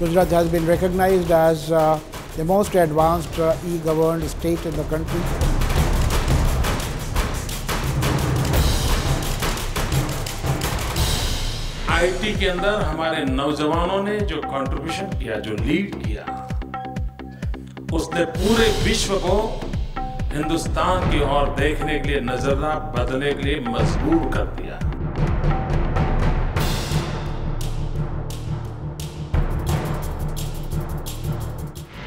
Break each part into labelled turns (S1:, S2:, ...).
S1: Gujarat has been recognized as the most advanced e-governed state in the country.
S2: IT के अंदर हमारे नौजवानों ने जो कंट्रीब्यूशन किया, जो लीड किया, उसने पूरे विश्व को हिंदुस्तान की ओर देखने के लिए, नजरिया बदलने के लिए मजबूर कर दिया।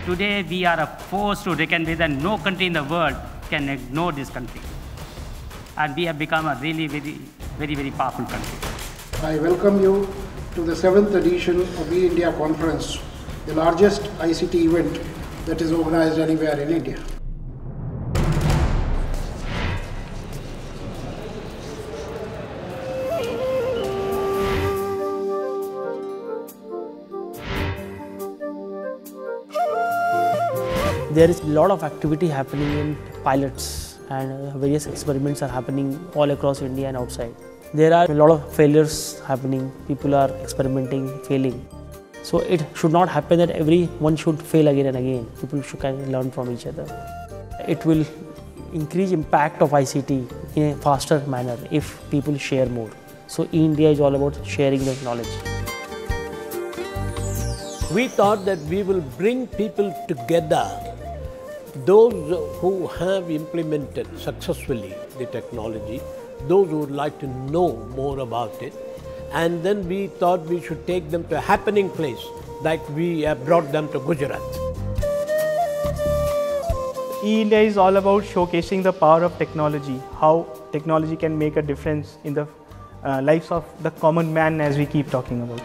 S3: Today we are a force to reckon with, and no country in the world can ignore this country. And we have become a really very powerful country.
S1: I welcome you to the 7th edition of eINDIA conference, the largest ICT event that is organized anywhere in India.
S4: There is a lot of activity happening in pilots, and various experiments are happening all across India and outside. There are a lot of failures happening. People are experimenting, failing. So it should not happen that everyone should fail again and again. People should kind of learn from each other. It will increase impact of ICT in a faster manner if people share more. So eINDIA is all about sharing the knowledge.
S5: We thought that we will bring people together, those who have implemented successfully the technology, those who would like to know more about it, and then we thought we should take them to a happening place, like we have brought them to Gujarat.
S6: eINDIA is all about showcasing the power of technology, how technology can make a difference in the lives of the common man, as we keep talking about.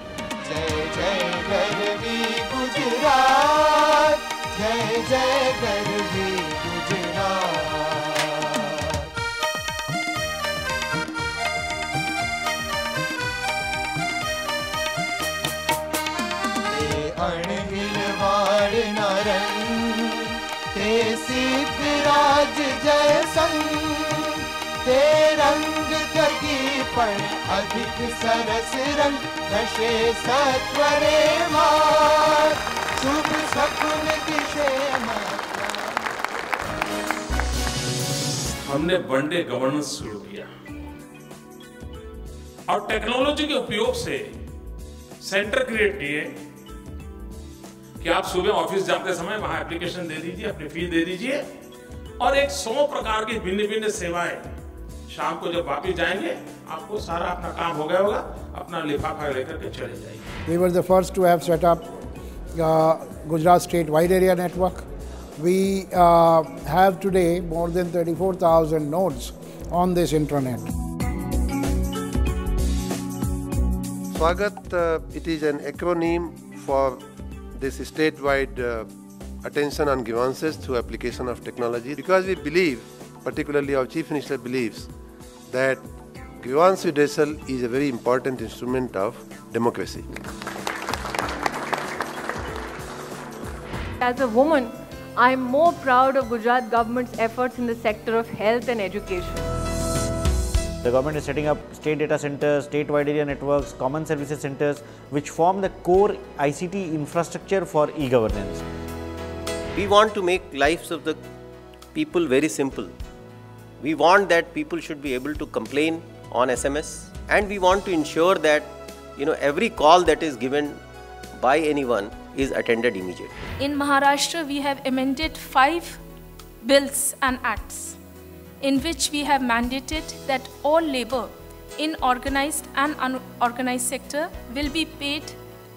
S7: अधिक सरस रंग दशे सत्वरे मार शुभ सकुन दिशे
S2: हमने one day governance शुरू किया और technology के उपयोग से सेंटर क्रिएट किए कि आप सुबह ऑफिस जाते समय वहां एप्लीकेशन दे दीजिए, अपनी फीस दे दीजिए और एक 100 प्रकार की भिन्न सेवाएं, शाम को जब वापस जाएंगे आपको सारा अपना काम हो गया होगा, अपना लिफाफा लेकर के चले जाइए।
S1: We were the first to have set up Gujarat State Wide Area Network. We have today more than 34,000 nodes on this intranet.
S8: Swagat, it is an acronym for this statewide attention on grievances through application of technology, because we believe, particularly our Chief Minister believes, that grievance redressal is a very important instrument of democracy.
S9: As a woman, I am more proud of Gujarat government's efforts in the sector of health and education.
S10: The government is setting up state data centers, state-wide area networks, common services centers, which form the core ICT infrastructure for e-governance.
S11: We want to make lives of the people very simple. We want that people should be able to complain on SMS, and we want to ensure that every call that is given by anyone is attended immediately.
S12: In Maharashtra, we have amended 5 bills and acts in which we have mandated that all labor in organized and unorganized sector will be paid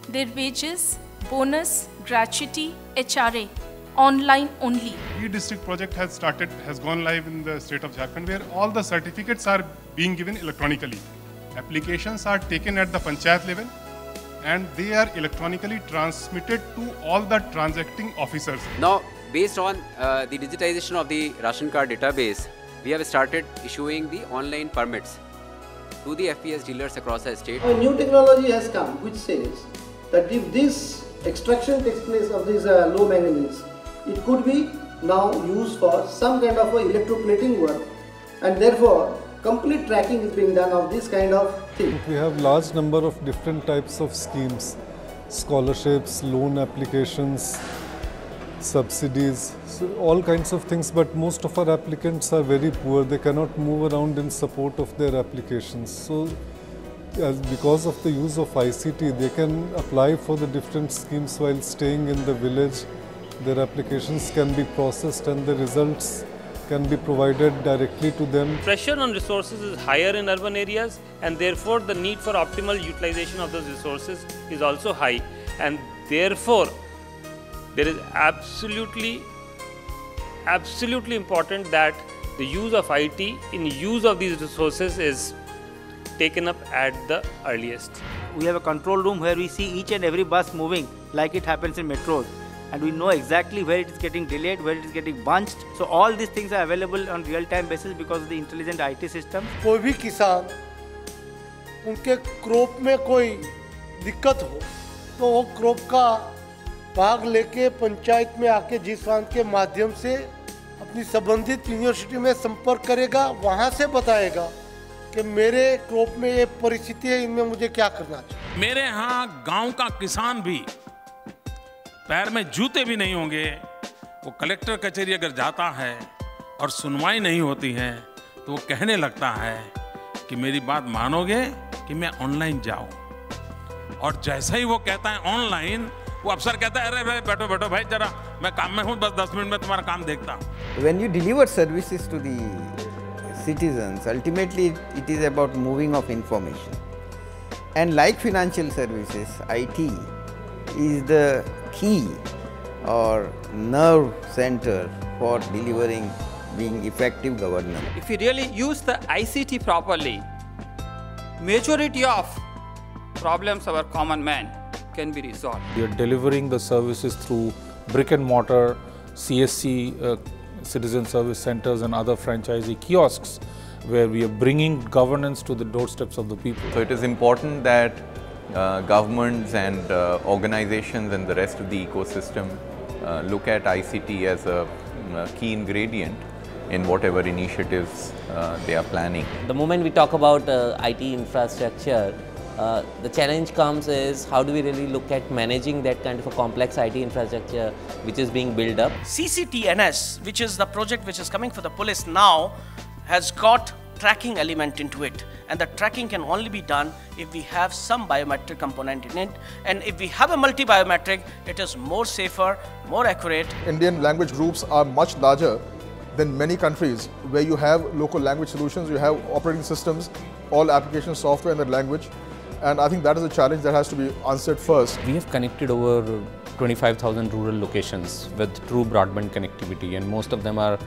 S12: their wages, bonus, gratuity, HRA online only.
S13: E-District project has gone live in the state of Jharkhand, where all the certificates are being given electronically. Applications are taken at the panchayat level and they are electronically transmitted to all the transacting officers.
S14: Now, based on the digitization of the ration card database, we have started issuing the online permits to the FPS dealers across the state.
S15: A new technology has come which says that if this extraction takes place of these low manganese, it could be now used for some kind of electroplating work, and therefore complete tracking is being done of this kind of thing.
S16: We have large number of different types of schemes. scholarships, loan applications, subsidies, so all kinds of things, but most of our applicants are very poor. They cannot move around in support of their applications. So because of the use of ICT, they can apply for the different schemes while staying in the village. Their applications can be processed and the results can be provided directly to them.
S17: Pressure on resources is higher in urban areas, and therefore the need for optimal utilization of those resources is also high, and therefore there is absolutely important that the use of IT in use of these resources is taken up at the earliest.
S18: We have a control room where we see each and every bus moving like it happens in metros, and we know exactly where it is getting delayed, where it is getting bunched. So all these things are available on real-time basis because of the intelligent IT system.
S19: कोई भी किसान उनके crop में कोई दिक्कत हो तो वो क्रॉप का भाग लेके पंचायत में आके जिस फंड के माध्यम से अपनी संबंधित यूनिवर्सिटी में संपर्क करेगा, वहाँ से बताएगा कि मेरे क्रॉप में ये परिस्थिति है, इनमें मुझे क्या करना चाहिए।
S2: मेरे यहाँ गांव का किसान भी पैर में जूते भी नहीं होंगे, वो कलेक्टर कचहरी अगर जाता है और सुनवाई नहीं होती है तो वो कहने लगता है कि मेरी बात मानोगे कि मैं ऑनलाइन जाऊं, और जैसा ही वो कहता है ऑनलाइन, वो अफसर कहता है अरे बैठो बैठो भाई जरा मैं काम में हूँ, बस 10 मिनट में तुम्हारा काम देखता हूँ।
S20: When you deliver services to the citizens, ultimately it is about moving of information, and like financial services, IT is the key or nerve center for delivering being effective governance.
S21: If we really use the ICT properly, majority of problems of our common man can be resolved.
S22: We are delivering the services through brick and mortar, CSC, citizen service centers and other franchisee kiosks, where we are bringing governance to the doorsteps of the people.
S23: So it is important that governments and organizations and the rest of the ecosystem look at ICT as a key ingredient in whatever initiatives they are planning.
S24: The moment we talk about IT infrastructure, the challenge comes is how do we really look at managing that kind of a complex IT infrastructure which is being built up.
S25: CCTNS, which is the project which is coming for the police now, has got tracking element into it, and the tracking can only be done if we have some biometric component in it, and if we have a multi-biometric, it is more safer, more accurate.
S26: Indian language groups are much larger than many countries where you have local language solutions, you have operating systems, all application software in that language, and I think that is a challenge that has to be answered first.
S27: We have connected over 25,000 rural locations with true broadband connectivity, and most of them are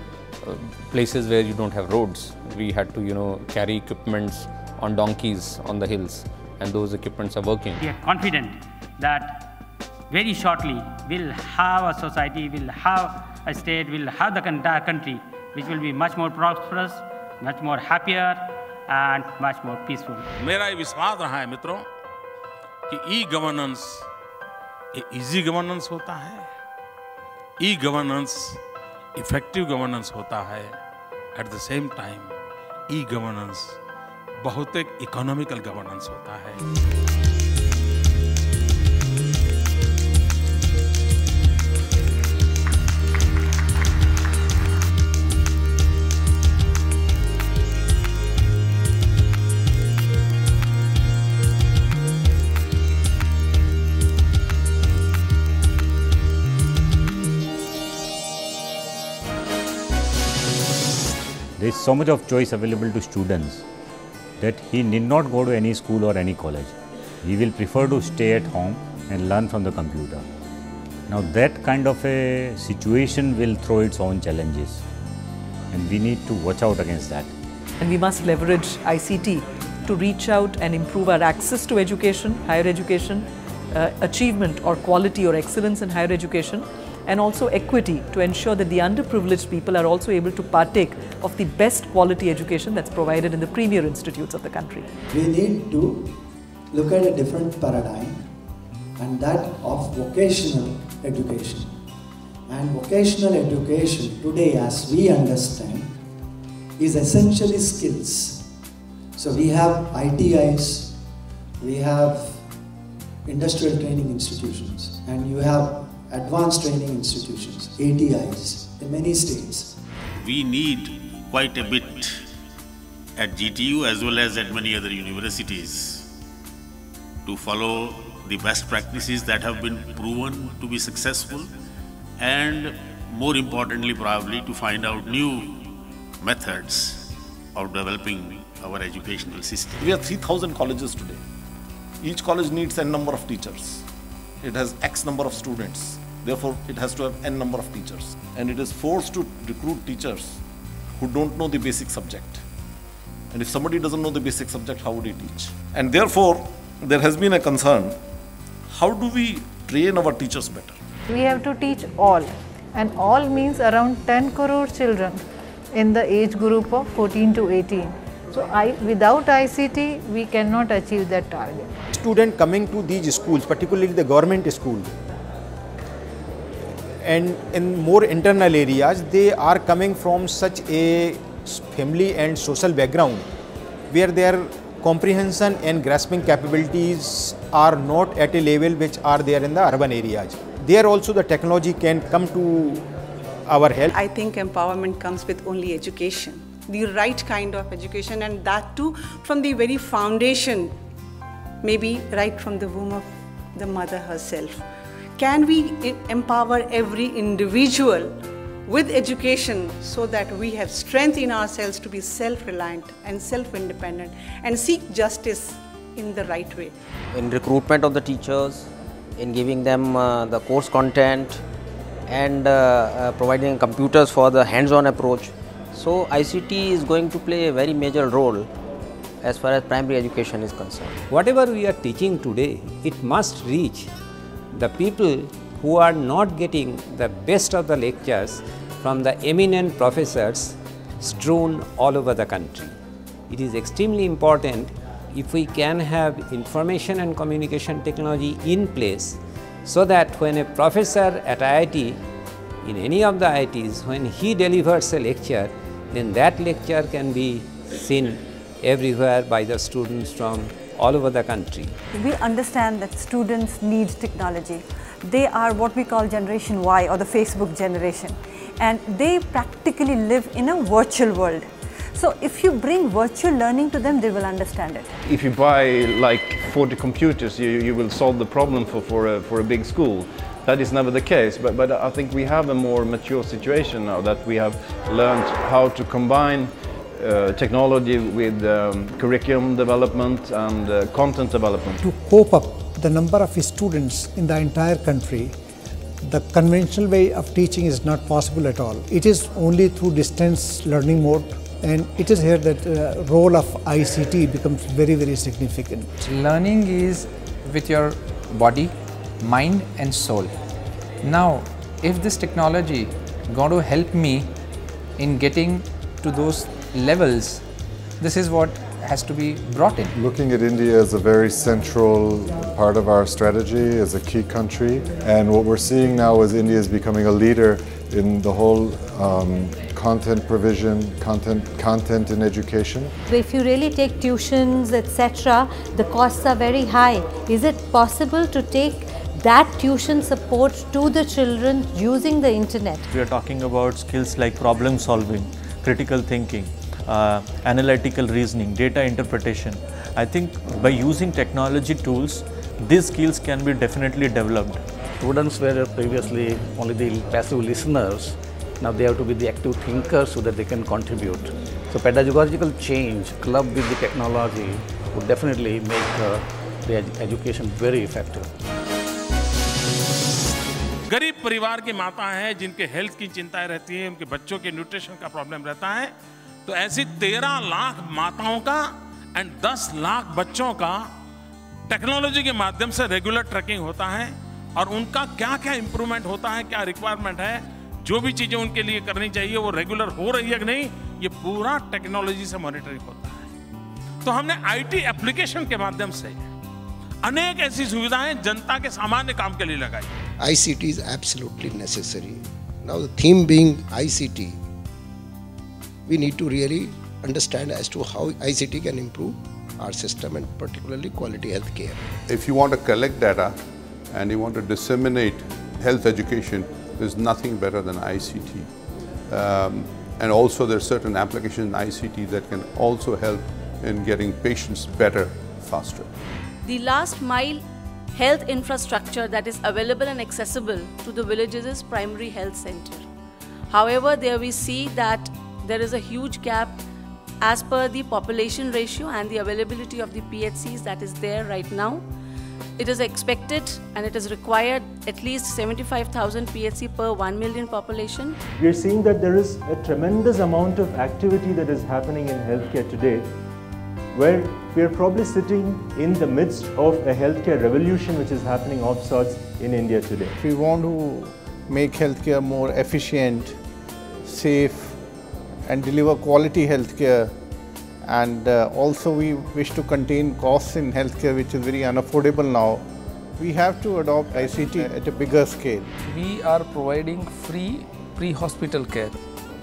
S27: places where you don't have roads. We had to, carry equipments on donkeys on the hills, and those equipments are working.
S3: We are confident that very shortly we'll have a society, we'll have a state, we'll have the entire country which will be much more prosperous, much more happier and much more peaceful.
S2: मेरा ये विश्वास रहा है मित्रों कि e-governance ये easy governance होता है, ई-गवर्नेंस इफेक्टिव गवर्नेंस होता है, at the same time e-governance बहुत एक इकोनॉमिकल गवर्नेंस होता है।
S28: There is so much of choice available to students that he need not go to any school or any college. He will prefer to stay at home and learn from the computer. Now that kind of a situation will throw its own challenges, and we need to watch out against that.
S29: And we must leverage ICT to reach out and improve our access to education, higher education, achievement or quality or excellence in higher education, and also equity to ensure that the underprivileged people are also able to partake of the best quality education that's provided in the premier institutes of the country.
S30: We need to look at a different paradigm, and that of vocational education. And vocational education today, as we understand, is essentially skills. So we have ITIs, we have industrial training institutions, and you have advanced training institutions, ATIs, in many states.
S1: We need quite a bit at GTU as well as at many other universities to follow the best practices that have been proven to be successful, and more importantly probably to find out new methods of developing our educational system.
S4: We have 3,000 colleges today. Each college needs n number of teachers. It has X number of students. Therefore, it has to have n number of teachers. And it is forced to recruit teachers who don't know the basic subject. And if somebody doesn't know the basic subject, how would he teach? And therefore, there has been a concern, how do we train our teachers better?
S5: We have to teach all, and all means around 10 crore children in the age group of 14 to 18. So without ICT, we cannot achieve that target.
S6: Students coming to these schools, particularly the government school, and in more internal areas, they are coming from such a family and social background where their comprehension and grasping capabilities are not at a level which are there in the urban areas. There also the technology can come to our help.
S7: I think empowerment comes with only education, the right kind of education, and that too from the very foundation, maybe right from the womb of the mother herself. Can we empower every individual with education so that we have strength in ourselves to be self-reliant and self-independent and seek justice in the right way?
S24: In recruitment of the teachers, in giving them the course content, and providing computers for the hands-on approach. So ICT is going to play a very major role as far as primary education is concerned.
S8: Whatever we are teaching today, it must reach the people who are not getting the best of the lectures from the eminent professors strewn all over the country. It is extremely important if we can have information and communication technology in place, so that when a professor at IIT, in any of the IITs, when he delivers a lecture, then that lecture can be seen everywhere by the students from all over the country.
S9: We understand that students need technology. They are what we call Generation Y, or the Facebook generation, and they practically live in a virtual world. So if you bring virtual learning to them, they will understand it.
S10: If you buy like 40 computers, you will solve the problem for a big school. That is never the case, but I think we have a more mature situation now, that we have learned how to combine technology with curriculum development and content development.
S11: To cope up the number of students in the entire country, the conventional way of teaching is not possible at all. It is only through distance learning mode, and it is here that the role of ICT becomes very, very significant.
S12: Learning is with your body, mind and soul. Now, if this technology going to help me in getting to those levels, this is what has to be brought in.
S16: Looking at India as a very central part of our strategy, as a key country, and what we're seeing now is India is becoming a leader in the whole content provision, content in education.
S31: If you really take tuitions, etc., the costs are very high. Is it possible to take that tuition support to the children using the internet?
S32: We are talking about skills like problem solving, critical thinking, analytical reasoning, data interpretation. I think by using technology tools, these skills can be definitely developed.
S33: Students were previously only the passive listeners. Now they have to be the active thinkers so that they can contribute. So pedagogical change clubbed with the technology would definitely make the education very effective.
S2: गरीब परिवार की माता हैं जिनके health की चिंताएं रहती हैं, उनके बच्चों के न्यूट्रिशन का प्रॉब्लम रहता है, तो ऐसी 13 लाख माताओं का एंड 10 लाख बच्चों का टेक्नोलॉजी के माध्यम से रेगुलर ट्रैकिंग होता है और उनका क्या क्या इंप्रूवमेंट होता है, क्या रिक्वायरमेंट है, जो भी चीजें उनके लिए करनी चाहिए वो रेगुलर हो रही है कि नहीं, ये पूरा टेक्नोलॉजी से मॉनिटरिंग होता है। तो हमने आईटी एप्लीकेशन के माध्यम से अनेक ऐसी सुविधाएं जनता के सामान्य काम के लिए लगाई।
S34: ICT is absolutely necessary. Now the theme being ICT, we need to really understand as to how ICT can improve our system and particularly quality health care.
S3: If you want to collect data and you want to disseminate health education, there's nothing better than ICT. And also there are certain applications in ICT that can also help in getting patients better, faster.
S13: The last mile health infrastructure that is available and accessible to the villages is primary health center. However, there we see that there is a huge gap as per the population ratio and the availability of the PHCs that is there right now. It is expected and it is required at least 75,000 PHC per 1 million population.
S14: We are seeing that there is a tremendous amount of activity that is happening in healthcare today, where we are probably sitting in the midst of a healthcare revolution which is happening of sorts in India today.
S15: If we want to make healthcare more efficient, safe and deliver quality healthcare, and also we wish to contain costs in healthcare which is very unaffordable now, we have to adopt ICT at a bigger scale.
S17: We are providing free pre-hospital care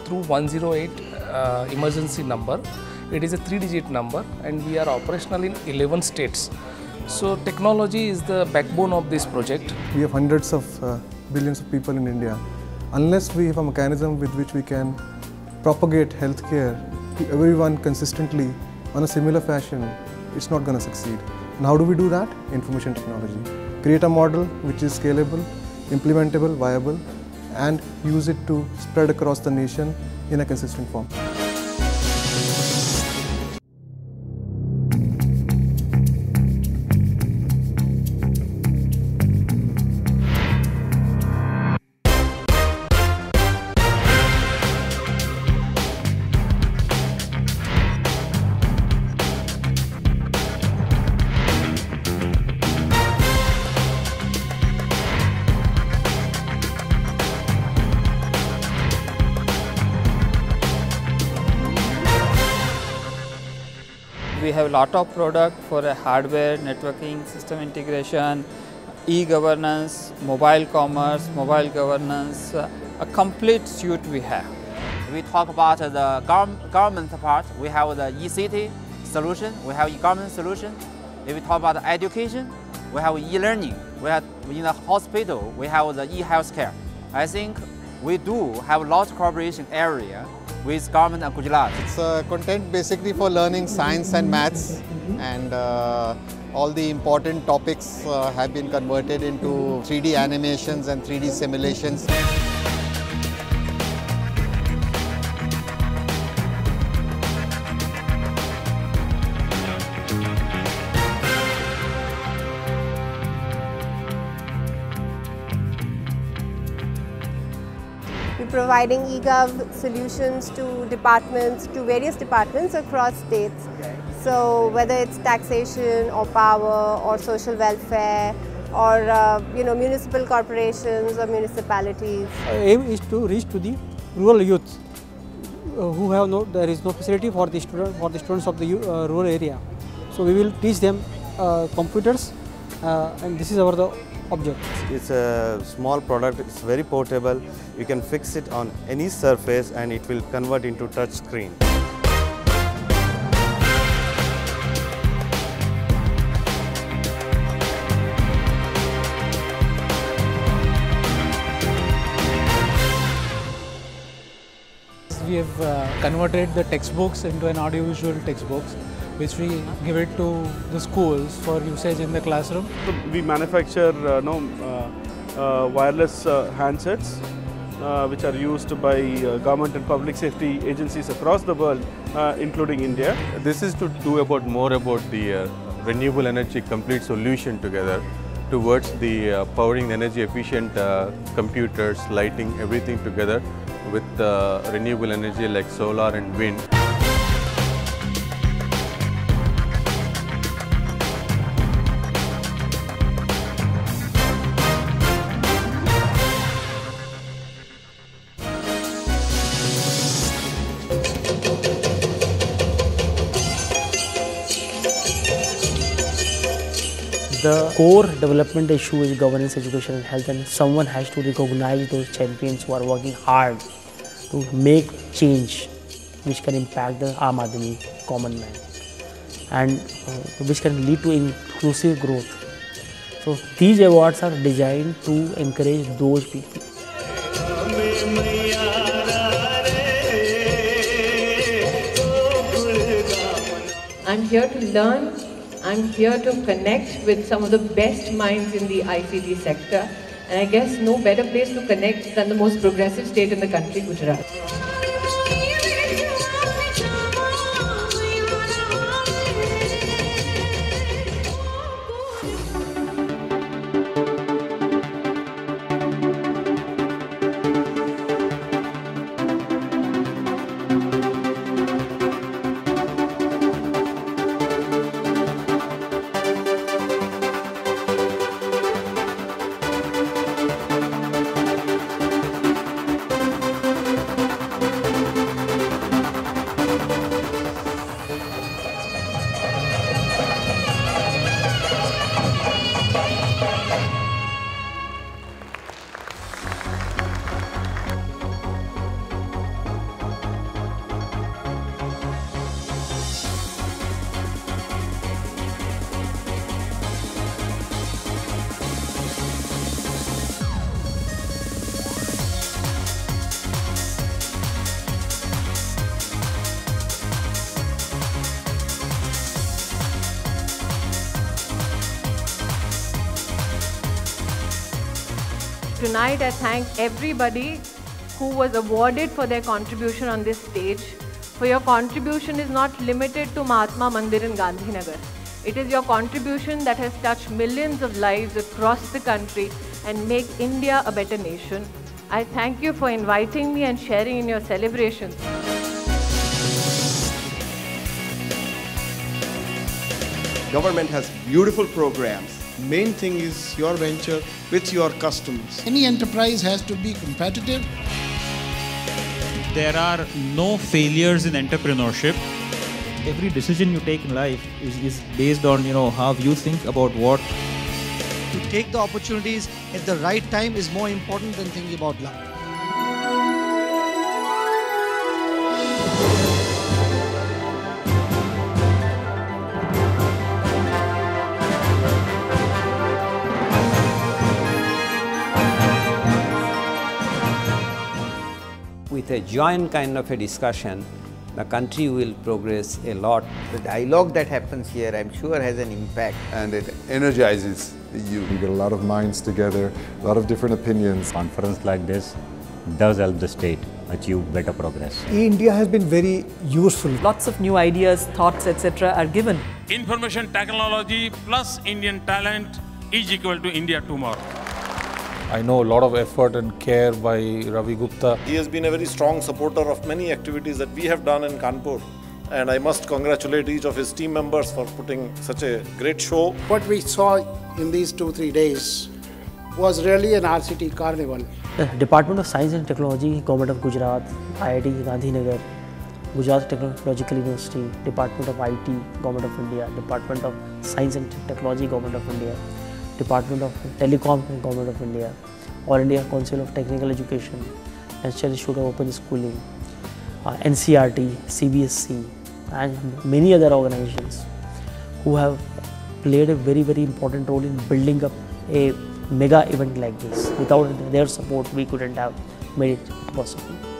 S17: through 108 emergency number. It is a 3-digit number and we are operational in 11 states. So technology is the backbone of this project.
S16: We have hundreds of billions of people in India. Unless we have a mechanism with which we can propagate healthcare to everyone consistently on a similar fashion, it's not going to succeed. And how do we do that? Information technology. Create a model which is scalable, implementable, viable, and use it to spread across the nation in a consistent form.
S18: We have a lot of product for hardware, networking, system integration, e-governance, mobile commerce, mobile governance, a complete suite we have.
S19: We talk about the government part, we have the e-city solution, we have e-government solution. If we talk about education, we have e-learning. We have in the hospital, we have the e-healthcare. I think we do have a lot of cooperation area with government and Gujarat.
S15: It's content basically for learning science and maths, and all the important topics have been converted into 3D animations and 3D simulations.
S20: Providing eGov solutions to departments, to various departments across states. So whether it's taxation or power or social welfare or municipal corporations or municipalities.
S21: Our aim is to reach to the rural youth who have there is no facility for the students of the rural area. So we will teach them computers, and this is our object.
S22: It's a small product, it's very portable. You can fix it on any surface and it will convert into touch screen.
S23: We have converted the textbooks into an audiovisual textbooks, which we give it to the schools for usage in the classroom.
S25: So we manufacture wireless handsets which are used by government and public safety agencies across the world, including India.
S26: This is to do more about the renewable energy complete solution together towards the powering energy efficient computers, lighting, everything together with renewable energy like solar and wind.
S27: The core development issue is governance, education and health, and someone has to recognize those champions who are working hard to make change which can impact the Aam Aadmi, common man. and which can lead to inclusive growth. So these awards are designed to encourage those people.
S1: I'm here to learn, I'm here to connect with some of the best minds in the ICT sector, and I guess no better place to connect than the most progressive state in the country, Gujarat. Tonight I thank everybody who was awarded for their contribution on this stage. For your contribution is not limited to Mahatma Mandir in Gandhinagar. It is your contribution that has touched millions of lives across the country and make India a better nation. I thank you for inviting me and sharing in your celebrations.
S4: Government has beautiful programs. Main thing is your venture with your customers.
S5: Any enterprise has to be competitive.
S6: There are no failures in entrepreneurship.
S7: Every decision you take in life is based on how you think about what.
S5: To take the opportunities at the right time is more important than thinking about luck.
S8: With a joint kind of a discussion, the country will progress a lot.
S9: The dialogue that happens here, I'm sure, has an impact.
S3: And it energizes you.
S10: You get a lot of minds together, a lot of different opinions.
S11: Conference like this does help the state achieve better progress.
S21: eINDIA has been very useful.
S12: Lots of new ideas, thoughts, etc. are given.
S2: Information technology plus Indian talent is equal to India tomorrow.
S24: I know a lot of effort and care by Ravi Gupta.
S28: He has been a very strong supporter of many activities that we have done in Kanpur. And I must congratulate each of his team members for putting such a great show.
S5: What we saw in these 2-3 days was really an RCT carnival.
S27: The Department of Science and Technology, Government of Gujarat, IIT Gandhinagar, Gujarat Technological University, Department of IT, Government of India, Department of Science and Technology, Government of India, Department of Telecom, Government of India, All India Council of Technical Education, National Institute of Open Schooling, NCRT, CBSE, and many other organizations who have played a very, very important role in building up a mega event like this. Without their support, we couldn't have made it possible.